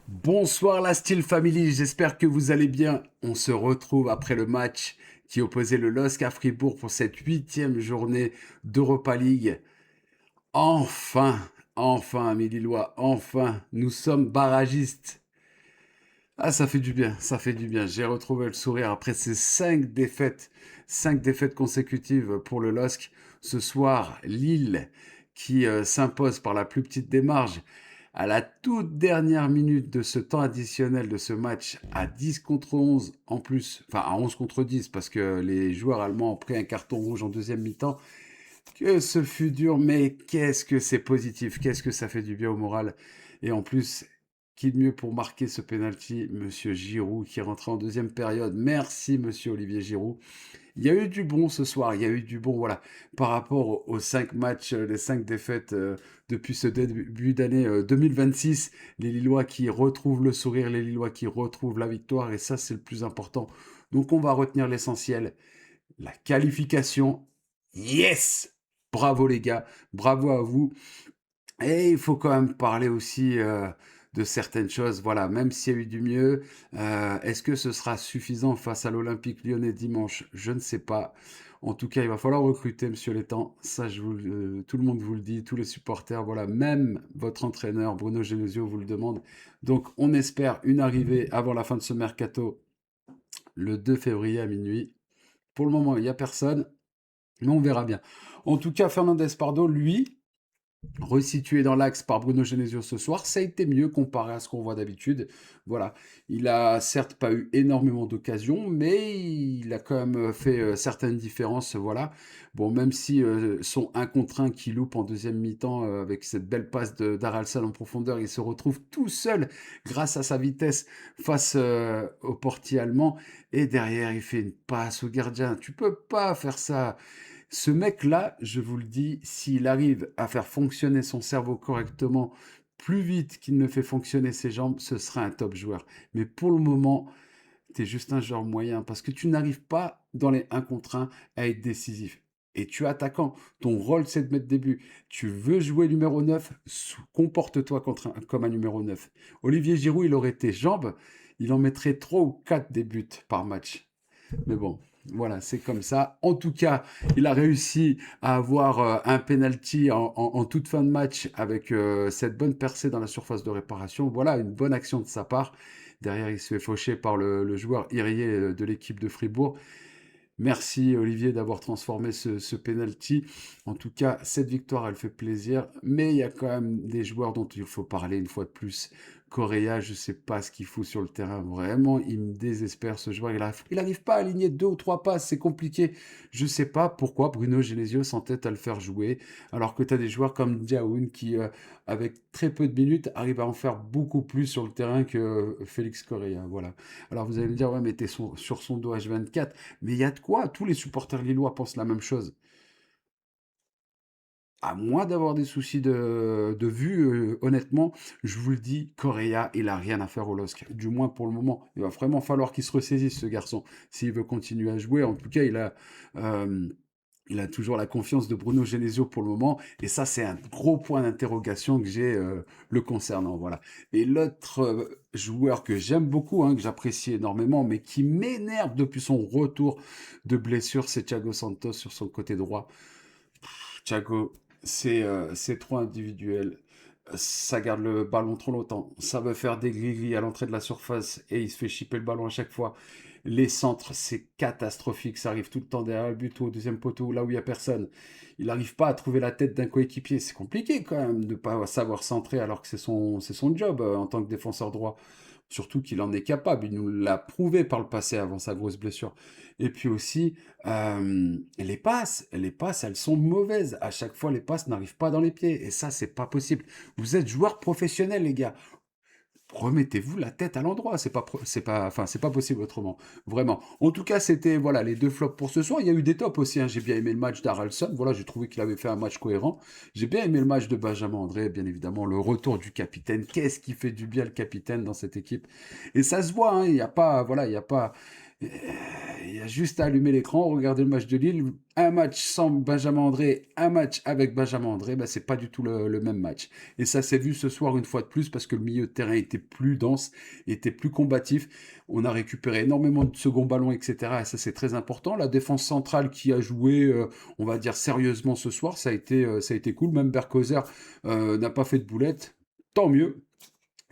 Bonsoir la Steel Family, j'espère que vous allez bien. On se retrouve après le match qui opposait le LOSC à Fribourg pour cette huitième journée d'Europa League. Enfin, enfin, amis Lillois, enfin, nous sommes barragistes. Ah, ça fait du bien, ça fait du bien. J'ai retrouvé le sourire après ces cinq défaites consécutives pour le LOSC. Ce soir, Lille qui s'impose par la plus petite des marges à la toute dernière minute de ce temps additionnel de ce match à 10 contre 11 en plus, enfin à 11 contre 10 parce que les joueurs allemands ont pris un carton rouge en deuxième mi-temps. Que ce fut dur, mais qu'est-ce que c'est positif, qu'est-ce que ça fait du bien au moral. Et en plus, qui de mieux pour marquer ce penalty, Monsieur Giroud qui est rentré en deuxième période. Merci Monsieur Olivier Giroud. Il y a eu du bon ce soir, il y a eu du bon, voilà, par rapport aux 5 matchs, les 5 défaites depuis ce début d'année 2026, les Lillois qui retrouvent le sourire, les Lillois qui retrouvent la victoire, et ça c'est le plus important. Donc on va retenir l'essentiel, la qualification. Yes! Bravo les gars, bravo à vous. Et il faut quand même parler aussi de certaines choses. Voilà, même s'il y a eu du mieux, est-ce que ce sera suffisant face à l'Olympique lyonnais dimanche? Je ne sais pas. En tout cas, il va falloir recruter, monsieur Létang. Ça, tout le monde vous le dit, tous les supporters, voilà, même votre entraîneur, Bruno Genesio, vous le demande. Donc, on espère une arrivée avant la fin de ce mercato, le 2 février à minuit. Pour le moment, il n'y a personne, mais on verra bien. En tout cas, Fernandez Pardo, lui, resitué dans l'axe par Bruno Genesio ce soir, ça a été mieux comparé à ce qu'on voit d'habitude. Voilà, il a certes pas eu énormément d'occasions, mais il a quand même fait certaines différences. Voilà, bon, même si son 1 contre 1 qui loupe en deuxième mi-temps avec cette belle passe d'Aralsal en profondeur, il se retrouve tout seul grâce à sa vitesse face au portier allemand. Et derrière, il fait une passe au gardien. Tu peux pas faire ça. Ce mec-là, je vous le dis, s'il arrive à faire fonctionner son cerveau correctement plus vite qu'il ne fait fonctionner ses jambes, ce sera un top joueur. Mais pour le moment, tu es juste un joueur moyen parce que tu n'arrives pas dans les 1 contre 1 à être décisif. Et tu es attaquant, ton rôle c'est de mettre des buts. Tu veux jouer numéro 9, comporte-toi comme un numéro 9. Olivier Giroud, il aurait tes jambes, il en mettrait 3 ou 4 des buts par match. Mais bon, voilà, c'est comme ça. En tout cas, il a réussi à avoir un penalty en toute fin de match avec cette bonne percée dans la surface de réparation. Voilà, une bonne action de sa part. Derrière, il se fait faucher par le joueur Irier de l'équipe de Fribourg. Merci Olivier d'avoir transformé ce penalty. En tout cas, cette victoire, elle fait plaisir. Mais il y a quand même des joueurs dont il faut parler une fois de plus. Correa, je ne sais pas ce qu'il fout sur le terrain. Vraiment, il me désespère ce joueur. Il n'arrive pas à aligner 2 ou 3 passes. C'est compliqué. Je ne sais pas pourquoi Bruno Genesio s'entête à le faire jouer. Alors que tu as des joueurs comme Diaoun qui, avec très peu de minutes, arrivent à en faire beaucoup plus sur le terrain que Félix Correa. Voilà. Alors vous allez me dire, ouais, mais t'es sur son dos H24. Mais il y a de quoi, tous les supporters lillois pensent la même chose. À moins d'avoir des soucis de vue, honnêtement, je vous le dis, Correa, il a rien à faire au LOSC. Du moins pour le moment. Il va vraiment falloir qu'il se ressaisisse, ce garçon, s'il veut continuer à jouer. En tout cas, il a toujours la confiance de Bruno Genesio pour le moment. Et ça, c'est un gros point d'interrogation que j'ai le concernant. Voilà. Et l'autre joueur que j'aime beaucoup, hein, que j'apprécie énormément, mais qui m'énerve depuis son retour de blessure, c'est Thiago Santos sur son côté droit. Thiago, c'est trop individuel. Ça garde le ballon trop longtemps. Ça veut faire des gris à l'entrée de la surface et il se fait chipper le ballon à chaque fois. Les centres, c'est catastrophique. Ça arrive tout le temps derrière le but ou au deuxième poteau, là où il n'y a personne. Il n'arrive pas à trouver la tête d'un coéquipier. C'est compliqué quand même de ne pas savoir centrer alors que c'est son job en tant que défenseur droit. Surtout qu'il en est capable. Il nous l'a prouvé par le passé avant sa grosse blessure. Et puis aussi, les passes, elles sont mauvaises. À chaque fois, les passes n'arrivent pas dans les pieds. Et ça, c'est pas possible. Vous êtes joueurs professionnels, les gars. Remettez-vous la tête à l'endroit. C'est pas possible autrement. Vraiment. En tout cas, c'était voilà les 2 flops pour ce soir. Il y a eu des tops aussi, hein. J'ai bien aimé le match d'Aralson. Voilà, j'ai trouvé qu'il avait fait un match cohérent. J'ai bien aimé le match de Benjamin André, bien évidemment. Le retour du capitaine. Qu'est-ce qui fait du bien le capitaine dans cette équipe? Et ça se voit. Hein. Il n'y a pas, voilà, il y a pas. Heu, il y a juste à allumer l'écran, regarder le match de Lille, un match sans Benjamin André, un match avec Benjamin André, bah, c'est pas du tout le même match et ça s'est vu ce soir une fois de plus parce que le milieu de terrain était plus dense, était plus combatif. On a récupéré énormément de second ballon et cetera et ça, c'est très important. La défense centrale qui a joué, on va dire sérieusement ce soir, ça a été cool. Même Berkoser, n'a pas fait de boulette, tant mieux.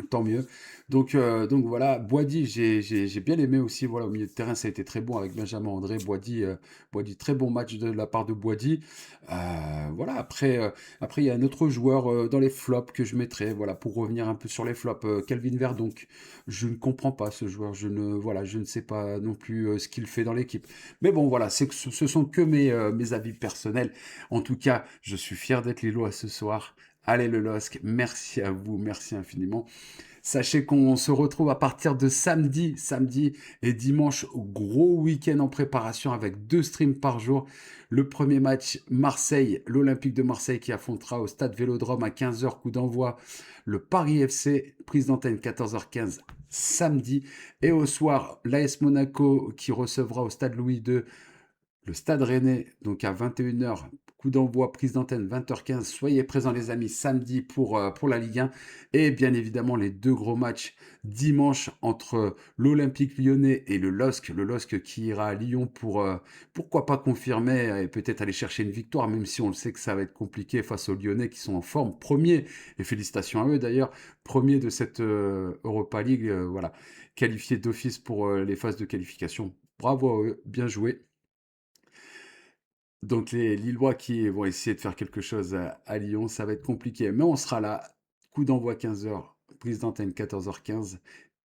Tant mieux. Donc voilà, Boady, j'ai bien aimé aussi. Voilà, au milieu de terrain, ça a été très bon avec Benjamin André. Boady, très bon match de la part de Boady. Voilà, après, il y a un autre joueur dans les flops que je mettrais. Voilà, pour revenir un peu sur les flops, Calvin Verdonk. Je ne comprends pas ce joueur. Voilà, je ne sais pas non plus ce qu'il fait dans l'équipe. Mais bon, voilà, ce sont que mes avis personnels. En tout cas, je suis fier d'être Lillois ce soir. Allez le LOSC, merci à vous, merci infiniment. Sachez qu'on se retrouve à partir de samedi et dimanche, gros week-end en préparation avec 2 streams par jour. Le premier match, Marseille, l'Olympique de Marseille qui affrontera au stade Vélodrome à 15h, coup d'envoi, le Paris FC, prise d'antenne 14h15 samedi. Et au soir, l'AS Monaco qui recevra au stade Louis II le Stade Rennais, donc à 21h, coup d'envoi, prise d'antenne 20h15. Soyez présents les amis samedi pour la Ligue 1. Et bien évidemment les deux gros matchs dimanche entre l'Olympique lyonnais et le LOSC. Le LOSC qui ira à Lyon pour pourquoi pas confirmer et peut-être aller chercher une victoire, même si on le sait que ça va être compliqué face aux Lyonnais qui sont en forme. Premier, et félicitations à eux d'ailleurs, premier de cette Europa League, voilà, qualifié d'office pour les phases de qualification. Bravo à eux, bien joué. Donc les Lillois qui vont essayer de faire quelque chose à Lyon, ça va être compliqué. Mais on sera là. Coup d'envoi 15h, prise d'antenne 14h15.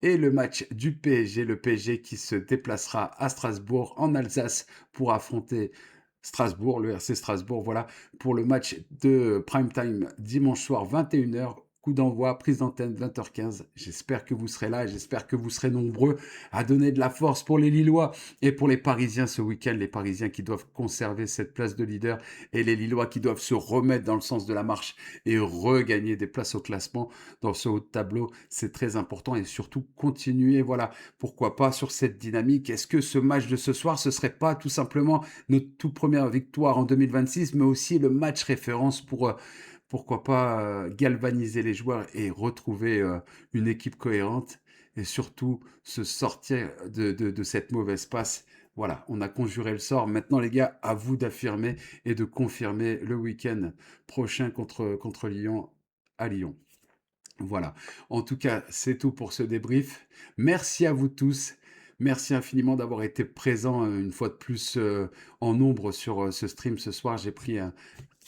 Et le match du PSG, le PSG qui se déplacera à Strasbourg, en Alsace, pour affronter Strasbourg, le RC Strasbourg, voilà, pour le match de prime time dimanche soir 21h. Coup d'envoi, prise d'antenne 20h15. J'espère que vous serez là, j'espère que vous serez nombreux à donner de la force pour les Lillois et pour les Parisiens ce week-end. Les Parisiens qui doivent conserver cette place de leader et les Lillois qui doivent se remettre dans le sens de la marche et regagner des places au classement dans ce haut de tableau. C'est très important et surtout continuer, voilà, pourquoi pas sur cette dynamique. Est-ce que ce match de ce soir, ce serait pas tout simplement notre toute première victoire en 2026, mais aussi le match référence pour pourquoi pas galvaniser les joueurs et retrouver une équipe cohérente et surtout se sortir de cette mauvaise passe. Voilà, on a conjuré le sort. Maintenant, les gars, à vous d'affirmer et de confirmer le week-end prochain contre Lyon à Lyon. Voilà. En tout cas, c'est tout pour ce débrief. Merci à vous tous. Merci infiniment d'avoir été présents une fois de plus en nombre sur ce stream ce soir. J'ai pris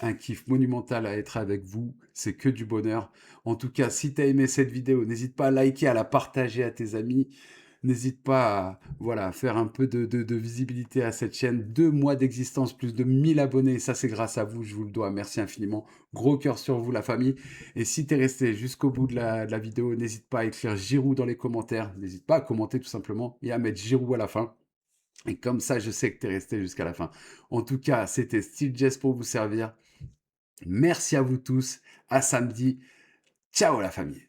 un kiff monumental à être avec vous. C'est que du bonheur. En tout cas, si tu as aimé cette vidéo, n'hésite pas à liker, à la partager à tes amis. N'hésite pas à, voilà, faire un peu de visibilité à cette chaîne. 2 mois d'existence, plus de 1000 abonnés. Ça, c'est grâce à vous, je vous le dois. Merci infiniment. Gros cœur sur vous, la famille. Et si tu es resté jusqu'au bout de la vidéo, n'hésite pas à écrire Giroud dans les commentaires. N'hésite pas à commenter tout simplement et à mettre Giroud à la fin. Et comme ça, je sais que tu es resté jusqu'à la fin. En tout cas, c'était Steve Jess pour vous servir. Merci à vous tous. À samedi. Ciao la famille.